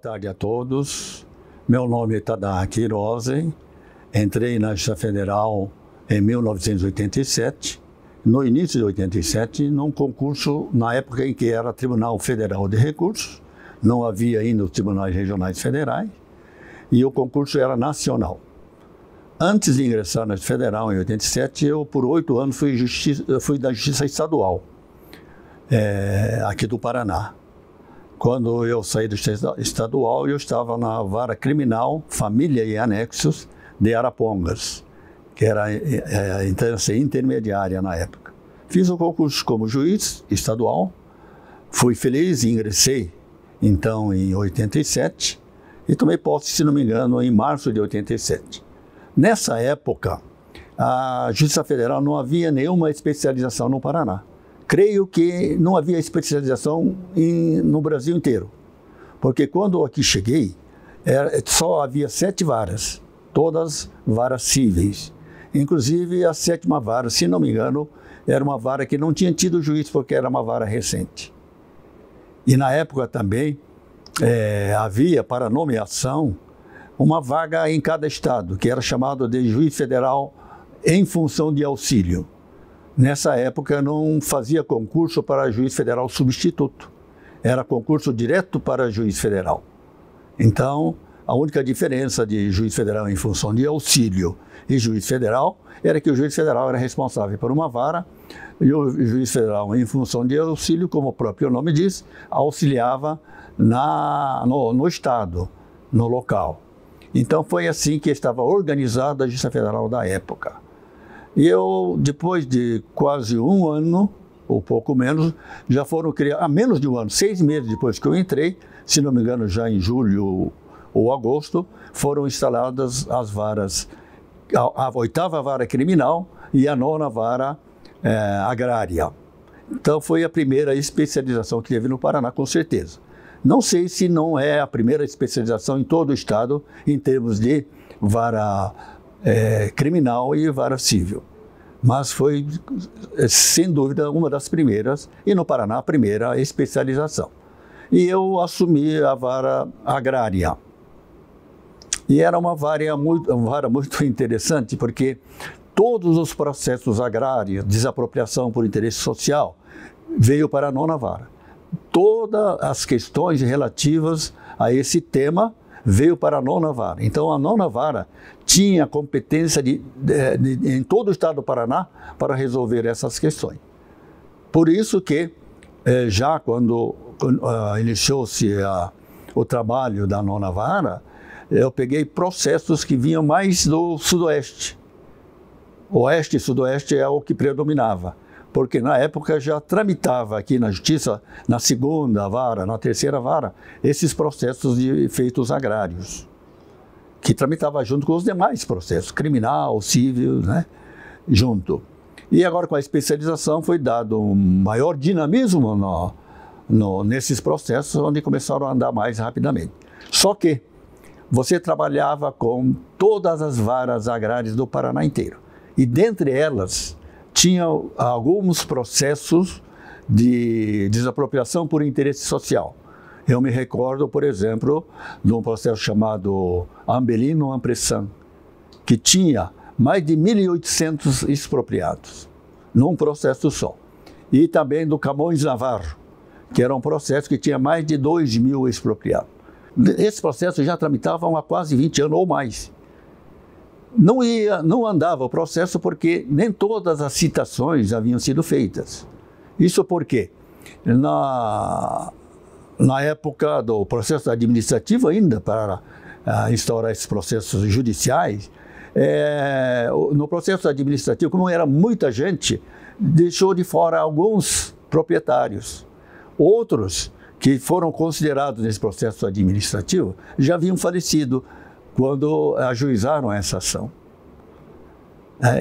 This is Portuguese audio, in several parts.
tarde a todos. Meu nome é Tadaaki Hirose. Entrei na Justiça Federal em 1987. No início de 87, num concurso, na época em que era Tribunal Federal de Recursos, não havia ainda os tribunais regionais federais, e o concurso era nacional. Antes de ingressar na Justiça Federal, em 87, eu, por 8 anos, fui da Justiça Estadual, aqui do Paraná. Quando eu saí da Justiça Estadual, eu estava na Vara Criminal, Família e Anexos de Arapongas, que era a instância intermediária na época. Fiz o concurso como juiz estadual, fui feliz, ingressei então em 87 e tomei posse, se não me engano, em março de 87. Nessa época, a Justiça Federal não havia nenhuma especialização no Paraná. Creio que não havia especialização no Brasil inteiro, porque quando eu aqui cheguei, só havia 7 varas, todas varas cíveis. Inclusive a 7ª vara, se não me engano, era uma vara que não tinha tido juiz, porque era uma vara recente. E na época também havia para nomeação uma vaga em cada estado, que era chamado de juiz federal em função de auxílio. Nessa época não fazia concurso para juiz federal substituto, era concurso direto para juiz federal. Então, a única diferença de juiz federal em função de auxílio e juiz federal era que o juiz federal era responsável por uma vara e o juiz federal, em função de auxílio, como o próprio nome diz, auxiliava no estado, no local. Então foi assim que estava organizada a Justiça Federal da época. E eu, depois de quase 1 ano, ou pouco menos, já foram criados, há menos de 1 ano, 6 meses depois que eu entrei, se não me engano já em julho ou agosto, foram instaladas as varas, a 8ª vara criminal e a 9ª vara agrária. Então foi a primeira especialização que teve no Paraná, com certeza. Não sei se não é a primeira especialização em todo o estado em termos de vara criminal e vara civil. Mas foi, sem dúvida, uma das primeiras, e no Paraná a primeira especialização. E eu assumi a vara agrária. E era uma vara muito interessante, porque todos os processos agrários, desapropriação por interesse social, veio para a 9ª vara. Todas as questões relativas a esse tema veio para a 9ª vara. Então, a 9ª vara tinha competência em todo o estado do Paraná para resolver essas questões. Por isso que, já quando iniciou-se o trabalho da 9ª vara, eu peguei processos que vinham mais do sudoeste. Oeste e sudoeste é o que predominava, porque na época já tramitava aqui na Justiça, na 2ª vara, na 3ª vara, esses processos de feitos agrários, que tramitava junto com os demais processos, criminal, civil, né, junto. E agora com a especialização foi dado um maior dinamismo nesses processos, onde começaram a andar mais rapidamente. Só que você trabalhava com todas as varas agrárias do Paraná inteiro. E dentre elas, tinha alguns processos de desapropriação por interesse social. Eu me recordo, por exemplo, de um processo chamado Ambelino Ampressan, que tinha mais de 1.800 expropriados, num processo só. E também do Camões Navarro, que era um processo que tinha mais de 2.000 expropriados. Esses processos já tramitavam há quase 20 anos ou mais. Não andava o processo porque nem todas as citações haviam sido feitas. Isso porque, na época do processo administrativo ainda, para instaurar esses processos judiciais, no processo administrativo, como era muita gente, deixou de fora alguns proprietários. Outros que foram considerados nesse processo administrativo já haviam falecido quando ajuizaram essa ação.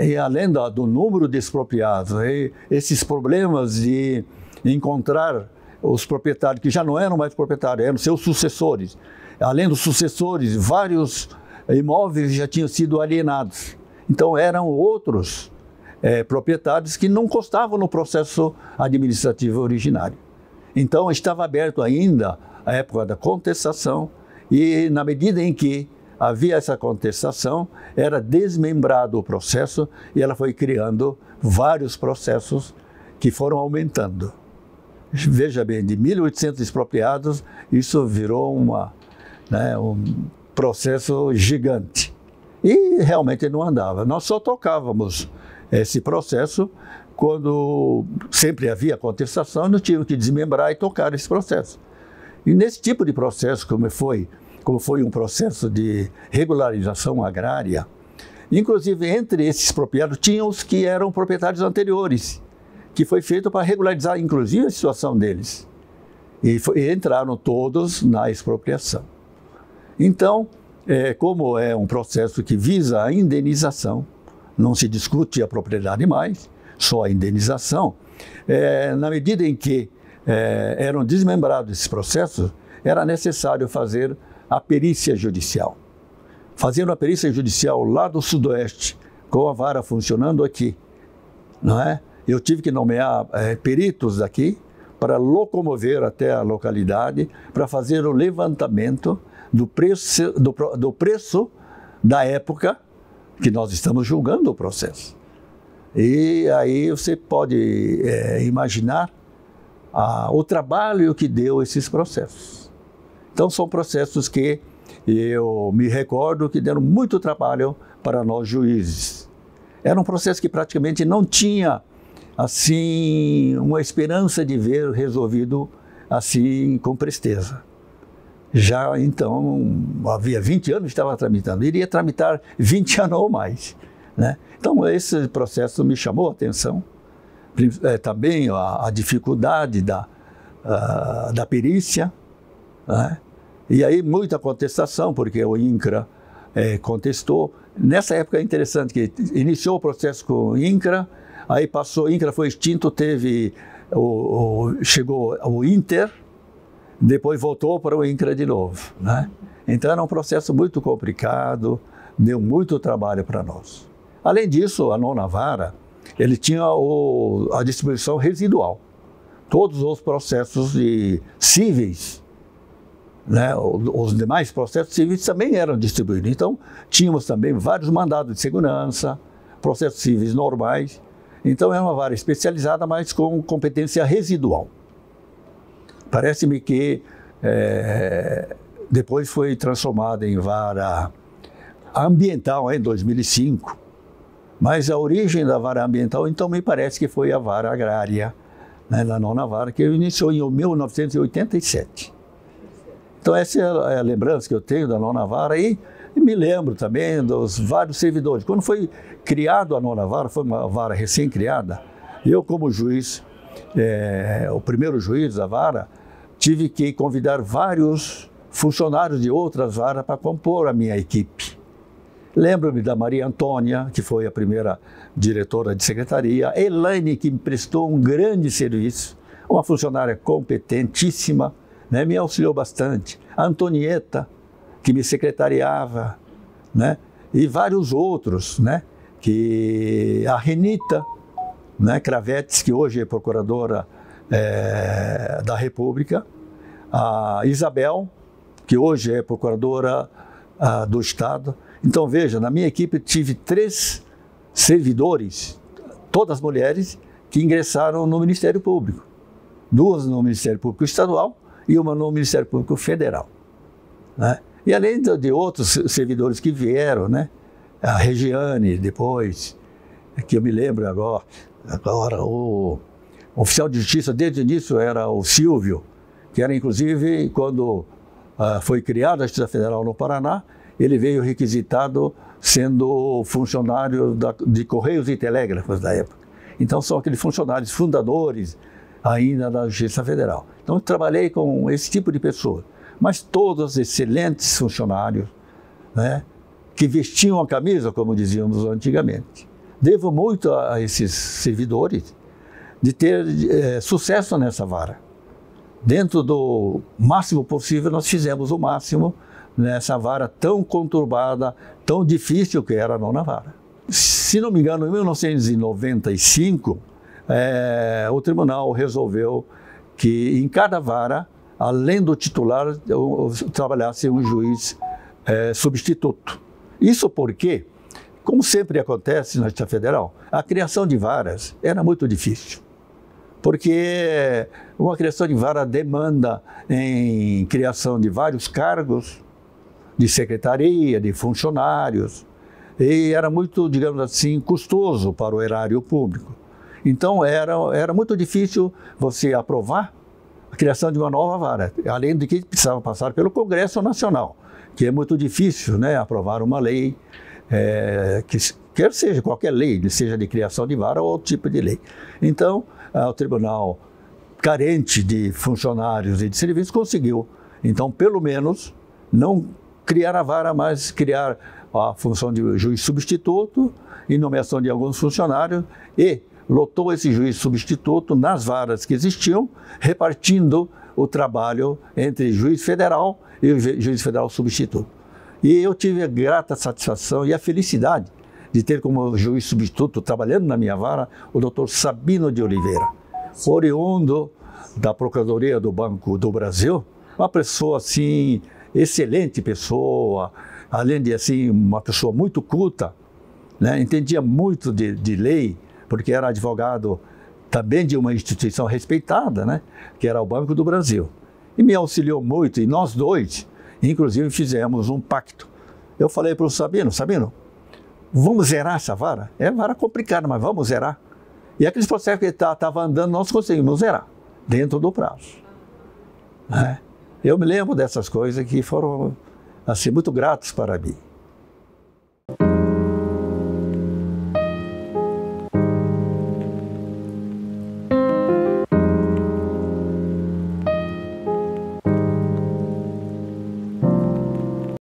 E além do número de expropriados, esses problemas de encontrar os proprietários que já não eram mais proprietários, eram seus sucessores. Além dos sucessores, vários imóveis já tinham sido alienados. Então eram outros proprietários que não constavam no processo administrativo originário. Então estava aberto ainda a época da contestação E na medida em que havia essa contestação, era desmembrado o processo e ela foi criando vários processos que foram aumentando. Veja bem, de 1.800 expropriados, isso virou um processo gigante. E realmente não andava. Nós só tocávamos esse processo quando sempre havia contestação, nós tínhamos que desmembrar e tocar esse processo. E nesse tipo de processo, como foi um processo de regularização agrária, inclusive entre esses expropriados tinham os que eram proprietários anteriores, que foi feito para regularizar inclusive a situação deles. E entraram todos na expropriação. Então, como é um processo que visa a indenização, não se discute a propriedade mais, só a indenização, na medida em que eram desmembrados esses processos, era necessário fazer a perícia judicial. Fazendo a perícia judicial lá do Sudoeste, com a vara funcionando aqui, não é? Eu tive que nomear peritos daqui para locomover até a localidade, para fazer o levantamento do preço da época que nós estamos julgando o processo. E aí você pode imaginar o trabalho que deu esses processos. Então são processos que eu me recordo que deram muito trabalho para nós juízes. Era um processo que praticamente não tinha assim uma esperança de ver resolvido assim com presteza. Já então, havia 20 anos que estava tramitando, iria tramitar 20 anos ou mais, né? Então esse processo me chamou a atenção, também a dificuldade da perícia, né? E aí muita contestação, porque o INCRA contestou. Nessa época é interessante que iniciou o processo com o INCRA, aí passou, o INCRA foi extinto, chegou o INTER, depois voltou para o INCRA de novo, né? Então era um processo muito complicado, deu muito trabalho para nós. Além disso, a nona vara, ele tinha a distribuição residual. Todos os processos cíveis, né, os demais processos civis também eram distribuídos. Então, tínhamos também vários mandados de segurança, processos civis normais. Então, é uma vara especializada, mas com competência residual. Parece-me que depois foi transformada em vara ambiental em 2005, mas a origem da vara ambiental, então, me parece que foi a vara agrária, né, da nona vara, que iniciou em 1987. Então, essa é a lembrança que eu tenho da nona vara e me lembro também dos vários servidores. Quando foi criado a nona vara, foi uma vara recém-criada, eu como juiz, o primeiro juiz da vara, tive que convidar vários funcionários de outras varas para compor a minha equipe. Lembro-me da Maria Antônia, que foi a primeira diretora de secretaria, Elaine, que me prestou um grande serviço, uma funcionária competentíssima, né, me auxiliou bastante. A Antonieta, que me secretariava, né, e vários outros, né, a Renita, né, Cravetes, que hoje é procuradora da República, a Isabel, que hoje é procuradora do Estado. Então, veja, na minha equipe tive 3 servidores, todas mulheres, que ingressaram no Ministério Público. 2 no Ministério Público Estadual e uma no Ministério Público Federal, né? E além de outros servidores que vieram, né? A Regiane, depois, que eu me lembro agora o oficial de justiça desde o início era o Silvio, que era inclusive quando foi criada a Justiça Federal no Paraná, ele veio requisitado sendo funcionário de Correios e Telégrafos da época. Então são aqueles funcionários fundadores ainda da Justiça Federal. Então eu trabalhei com esse tipo de pessoas, mas todos excelentes funcionários, né, que vestiam a camisa, como dizíamos antigamente. Devo muito a esses servidores de ter sucesso nessa vara. Dentro do máximo possível, nós fizemos o máximo nessa vara tão conturbada, tão difícil que era a nona vara. Se não me engano, em 1995, o tribunal resolveu que em cada vara além do titular, trabalhasse um juiz substituto. Isso porque, como sempre acontece na Justiça Federal, a criação de varas era muito difícil. Porque uma criação de vara demanda em criação de vários cargos, de secretaria, de funcionários, e era muito, digamos assim, custoso para o erário público. Então era muito difícil você aprovar a criação de uma nova vara, além de que precisava passar pelo Congresso Nacional, que é muito difícil, né, aprovar uma lei, quer seja qualquer lei, seja de criação de vara ou outro tipo de lei. Então, o tribunal, carente de funcionários e de serviços, conseguiu, então, pelo menos, não criar a vara, mas criar a função de juiz substituto e nomeação de alguns funcionários, e lotou esse juiz substituto nas varas que existiam, repartindo o trabalho entre juiz federal e o juiz federal substituto. E eu tive a grata satisfação e a felicidade de ter como juiz substituto, trabalhando na minha vara, o doutor Sabino de Oliveira, oriundo da Procuradoria do Banco do Brasil, uma pessoa assim, excelente pessoa, além de assim, uma pessoa muito culta, né? Entendia muito de lei, porque era advogado também de uma instituição respeitada, né? Que era o Banco do Brasil. E me auxiliou muito, e nós dois, inclusive, fizemos um pacto. Eu falei para o Sabino, vamos zerar essa vara? É vara complicada, mas vamos zerar. E aqueles processos que ele estava andando, nós conseguimos zerar, dentro do prazo. Eu me lembro dessas coisas que foram assim, muito gratos para mim.